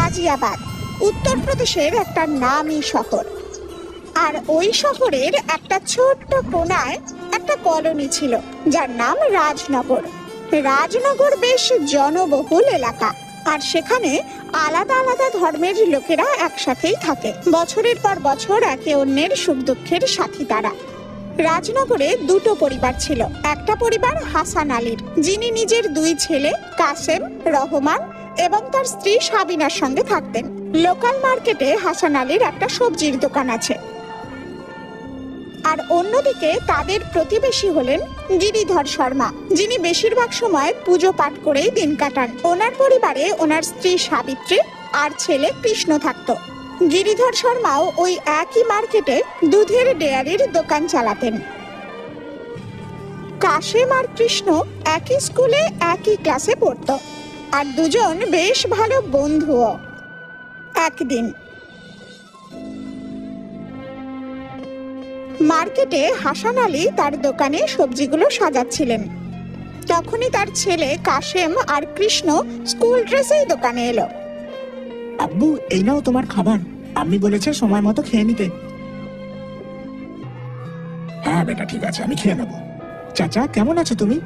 গাজিয়াবাদ, উত্তরপ্রদেশের একটা নামী শহর। আর ওই শহরের একটা ছোট্ট কোনায় একটা কলোনি ছিল যার নাম রাজনগর। রাজনগর বেশ জনবহুল এলাকা, আর সেখানে আলাদা আলাদা ধর্মের লোকেরা একসাথেই থাকে। বছরের পর বছর একে অন্যের সুখ দুঃখের সাথী তারা। রাজনগরে দুটো পরিবার ছিল। একটা পরিবার হাসান আলীর, যিনি নিজের দুই ছেলে কাসেম, রহমান এবং তার স্ত্রী সাবিনার সঙ্গে থাকতেন। লোকাল মার্কেটে হাসান আলীর একটা সবজির দোকান আছে। আর অন্যদিকে তাদের প্রতিবেশী হলেন গিরিধর শর্মা, যিনি বেশিরভাগ সময় পুজো পাঠ করেই দিন কাটান। ওনার পরিবারে ওনার স্ত্রী সাবিত্রী আর ছেলে কৃষ্ণ থাকতো। গিরিধর শর্মাও ওই একই মার্কেটে দুধের ডেয়ারির দোকান চালাতেন। কাশেম আর কৃষ্ণ একই স্কুলে একই ক্লাসে পড়তো, আর দুজন বেশ ভালো বন্ধুও। একদিন মার্কেটে হাসান আলী তার দোকানে সবজিগুলো সাজাচ্ছিলেন। তখনই তার ছেলে কাশেম আর কৃষ্ণ স্কুল ড্রেসেই দোকানে এলো। আব্বু, এই নাও তোমার খাবার। আমি বলেছে সময় মতো খেয়ে নিতে। হ্যাঁ বেটা, ঠিক আছে, আমি খেয়ে নেবো। চাচা, কেমন আছো তুমি?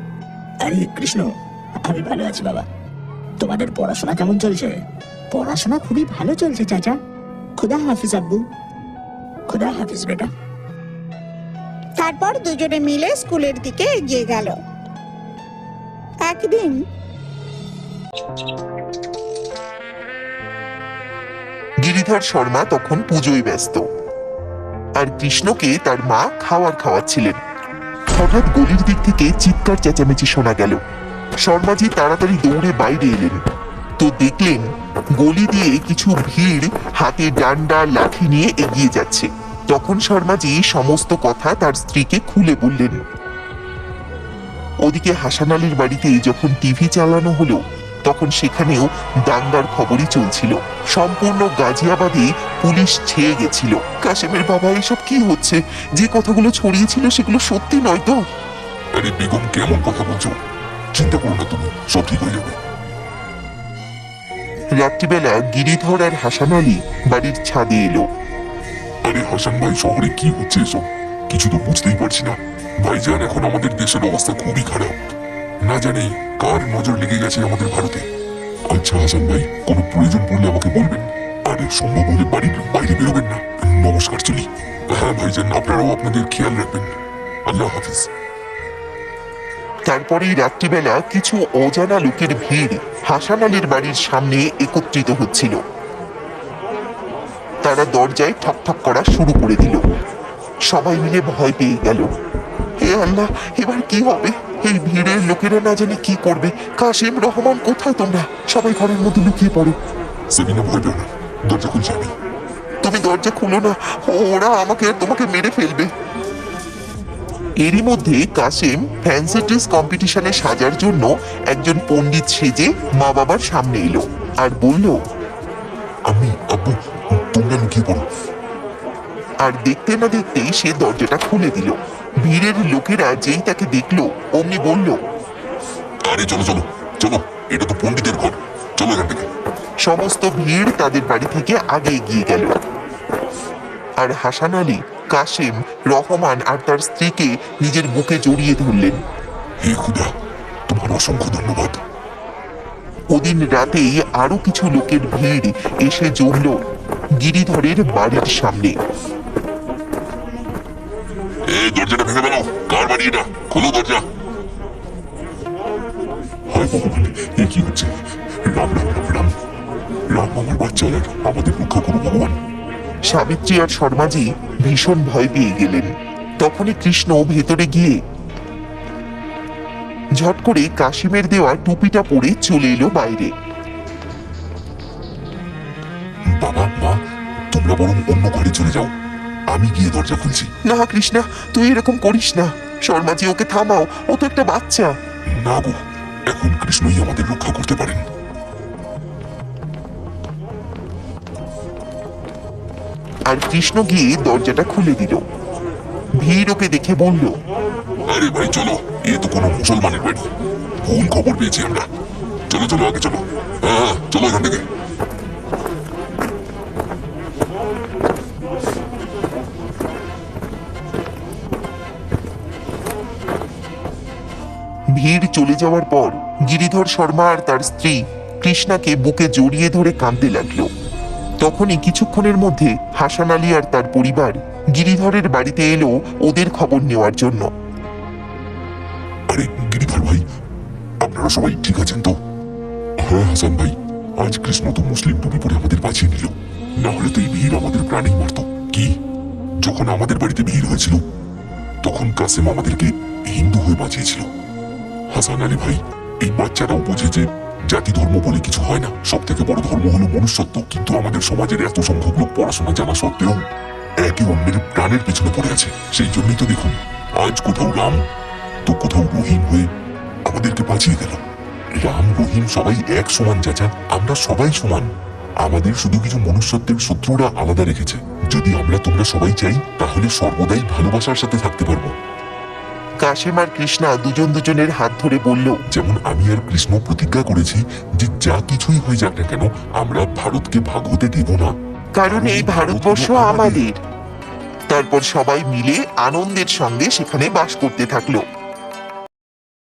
আরে কৃষ্ণ, আমি ভালো আছি বাবা। তোমাদের পড়াশোনা কেমন চলছে? পড়াশোনা খুবই ভালো চলছে চাচা। খুদা হাফিজ আব্বু। খুদা হাফিজ বেটা। তারপর দুজনে মিলে স্কুলের দিকে এগিয়ে গেল। একদিন গিরিধর শর্মা তখন পুজোয় ব্যস্ত, আর কৃষ্ণকে তার মা খাওয়াচ্ছিলেন। হঠাৎ গলির দিক থেকে চিৎকার চেঁচামেচি শোনা গেল। শর্মাজি তাড়াতাড়ি দৌড়ে বাইরে এলেন, তো দেখলেন গলি দিয়ে কিছু ভিড় হাতে ডান্ডা লাঠি নিয়ে এগিয়ে যাচ্ছে। তখন শর্মাজি সমস্ত কথা তার স্ত্রীকে খুলে বললেন। ওদিকে হাসান আলীর বাড়িতে যখন টিভি চালানো হলো, তখন সেখানেও দাঙ্গার খবরই চলছিল। সম্পূর্ণ গাজিয়াবাদে পুলিশ ছেয়ে গেছিল। কাশেমের বাবা, এসব কি হচ্ছে? যে কথাগুলো ছড়িয়েছিল সেগুলো সত্যি নয় তো? আরে বেগম, কেমন কথা বলছো? চিন্তা করো না তুমি, সব ঠিক হয়ে যাবে। রাত্রিবেলা গিরিধর আর হাসান আলী বাড়ির ছাদে এলো। আরে হাসান ভাই, শহরে কি হচ্ছে এসব? কিছু তো বুঝতেই পারছি না। ভাইজান, এখন আমাদের দেশের অবস্থা খুবই খারাপ। না জানি কার নজর লেগে গেছে আমাদের ভারতে। আচ্ছা হাসান ভাই, কোনো প্রয়োজন পড়লে আমাকে বলবেন, আর সম্ভব হলে বাড়ির বাইরে বেরোবেন না। নমস্কার, চলি। হ্যাঁ ভাইজান, আপনারাও আপনাদের খেয়াল রাখবেন। আল্লাহ হাফিজ। তারপরেই রাত্রিবেলা কিছু অজানা লোকের ভিড় হাসান আলীর বাড়ির সামনে একত্রিত হচ্ছিল। তারা দরজায় ঠক ঠক করা শুরু করে দিল। সবাই মিলে ভয় পেয়ে গেল। হে আল্লাহ, এবার কি হবে? এই ভিড়ের লোকেরা না জানি কি করবে। কাশেম, রহমান, কোথায় তোমরা? সবাই ঘরের মধ্যে লুকিয়ে পড়ো। সেমিনা, ভয় পেও না, দরজা খুলছি আমি। তুমি দরজা খুলো না, ওরা আমাকে আর তোমাকে মেরে ফেলবে। এরই মধ্যে কাশেম ফ্যান্সি ড্রেস কম্পিটিশনে সাজার জন্য একজন পণ্ডিত সেজে মা বাবার সামনে এলো আর বলল, আমি আব্বু, তোমরা লুকিয়ে পড়ো। আর দেখতে না দেখতেই সে দরজাটা খুলে দিল। ভিড়ের লোকেরা যেই তাকে দেখলো অমনি বলল, আরে চলো চলো চলো, এটা তো পণ্ডিতের ঘর, চলো এখান থেকে। সমস্ত ভিড় তাদের বাড়ি থেকে আগে এগিয়ে গেল। আর হাসান আলী, কাশেম, রহমান আর তার স্ত্রীকে নিজের বুকে জড়িয়ে ধরলেন। হে খুদা, তোমার অসংখ্য ধন্যবাদ। ওদিন রাতেই আরো কিছু লোকের ভিড় এসে জমল গিরিধরের বাড়ির সামনে। এই দরজাটা ভেঙে দাও, কার বাড়ি এটা? খোলো দরজা। হায় ভগবান, এ কি হচ্ছে? রাম রাম রাম রাম রাম, আমার বাচ্চারা, আমাদের রক্ষা করো ভগবান। সাবিত্রী আর শর্মাজি ভীষণ ভয় পেয়ে গেলেন। তখনই কৃষ্ণ ভেতরে গিয়ে ঝট করে কাশিমের দেওয়া টুপিটা পরে চলে এলো বাইরে। বাবা, মা, তোমরা বরং অন্য ঘরে চলে যাও, আমি গিয়ে দরজা খুলছি। না কৃষ্ণা, তুই এরকম করিস না। শর্মাজি, ওকে থামাও, ও তো একটা বাচ্চা। না গো, এখন কৃষ্ণই আমাদের রক্ষা করতে পারেন। আর কৃষ্ণ গিয়ে দরজাটা খুলে দিল। ভিড় ওকে দেখে বলল, আরে ভাই চলো, এ তো কোনো মুসলমানের বাড়ি। ভুল খবর পেয়েছি আমরা। চলো চলো, আগে চলো। হ্যাঁ চলো এখান থেকে। চলে যাওয়ার পর গিরিধর শর্মা আর তার স্ত্রী কৃষ্ণাকে বুকে জড়িয়ে ধরে কাঁদতে লাগলো। তখনই কিছুক্ষণের মধ্যে হাসান আলী আর তার পরিবার গিরিধরের বাড়িতে এলো ওদের খবর নেওয়ার জন্য। আরে গিরিধর ভাই, আপনারা সবাই ঠিক আছেন তো? হ্যাঁ হাসান ভাই, আজ কৃষ্ণ তো মুসলিম টুপি পরে আমাদের বাঁচিয়ে নিল, না হলে তো এই ভিড় আমাদের প্রাণেই মারত। কি, যখন আমাদের বাড়িতে ভিড় হয়েছিল তখন কাসেম আমাদেরকে হিন্দু হয়ে বাঁচিয়েছিল। হাসান আলী ভাই, এই বাচ্চারাও বোঝে যে জাতি ধর্ম বলে কিছু হয় না, সব থেকে বড় ধর্ম হলো মনুষ্যত্ব। কিন্তু আমাদের সমাজের এত সংখ্যক লোক পড়াশোনা জানা সত্ত্বেও একে অন্যের প্রাণের পেছনে পড়ে আছে। সেই জন্যই তো দেখুন, আজ কোথাও রাম তো কোথাও রহিম হয়ে আমাদেরকে বাঁচিয়ে গেল। রাম রহিম সবাই এক সমান চাচা, আমরা সবাই সমান। আমাদের শুধু কিছু মনুষ্যত্বের শত্রুরা আলাদা রেখেছে। যদি আমরা তোমরা সবাই চাই তাহলে সর্বদাই ভালোবাসার সাথে থাকতে পারবো। কাশেম আর কৃষ্ণা দুজন দুজনের হাত ধরে বলল, যেমন আমি আর কৃষ্ণ প্রতিজ্ঞা করেছি যে যা কিছুই হয়ে যাক না কেন আমরা ভারতকে ভাগ হতে দেব না, কারণ এই ভারতবর্ষ আমাদের। তারপর সবাই মিলে আনন্দের সঙ্গে সেখানে বাস করতে থাকলো।